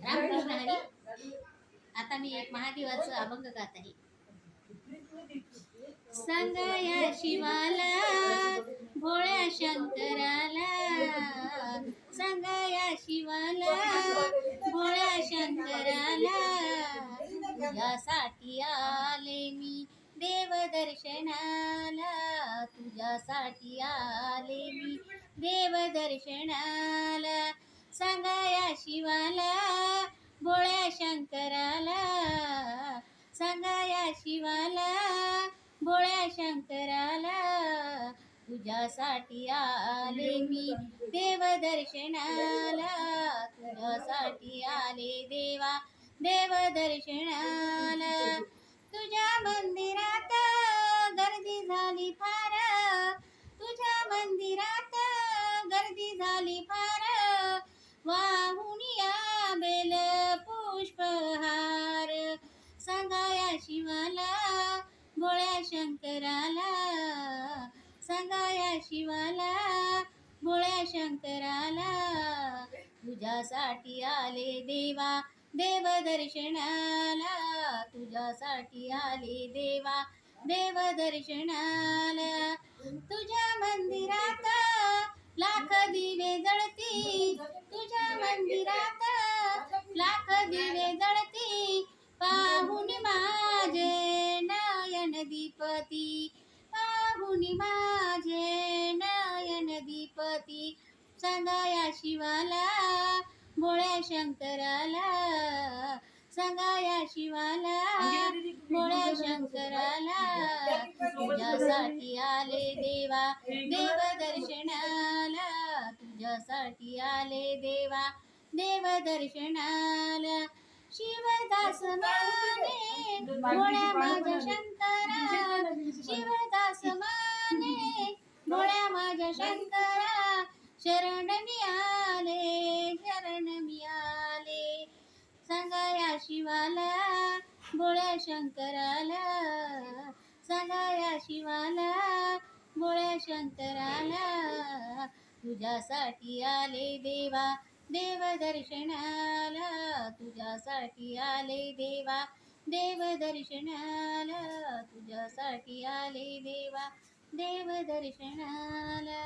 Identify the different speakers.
Speaker 1: रामकृष्ण हरी. आता मी एक महादेवाचं अभंग गात आहे. सांगा या शिवाला, भोळ्या शंकराला, सांगा या शिवाला, भोळ्या शंकराला, तुझ्यासाठी आले मी देव दर्शनाला, तुझ्यासाठी आले मी देव दर्शनाला. सांगा या शिवाला, भोळ्या शंकराला, सांगा या शिवाला, भोळ्या शंकराला, तुझ्यासाठी आले मी देव दर्शनाला, तुझ्यासाठी आले देवा देव दर्शनाला. तुझ्या मंदिरात गर्दी झाली फार, तुझ्या मंदिरात गर्दी झाली फार, वाहून या बेल पुष्पहार. सांगा या शिवाला, भोळ्या शंकराला, सांगा या शिवाला, भोळ्या शंकराला, तुझ्यासाठी आले देवा देव दर्शनाला, तुझ्यासाठी आले देवा देव दर्शनाला. तुझ्या मंदिरात लाख दिवे जळती, तुझ्या मंदिरात लाख दिवे जळती, पाहुन माझे नयन दीपती, पाहुन माझे नयन दीपती. सांगा या शिवाला, भोळ्या शंकराला, सांगा या शिवाला, भोळ्या शंकराला, तुझ्यासाठी आले देवा देव दर्शनाला, तुझ्यासाठी आले देवा देव दर्शनाला. शिवदास माने भोळ्या माझ्या शंकरा, शिवदास माने भोळ्या माझ्या शंकरा, शरण मी आले, शरण मी आले. सांगा या शिवाला, भोळ्या शंकराला, सांगा या शिवाला, भोळ्या शंकराला, तुझ्यासाठी आले देवा देव दर्शनाला, तुझ्यासाठी आले देवा देव दर्शनाला, तुझ्यासाठी आले देवा देव दर्शनाला.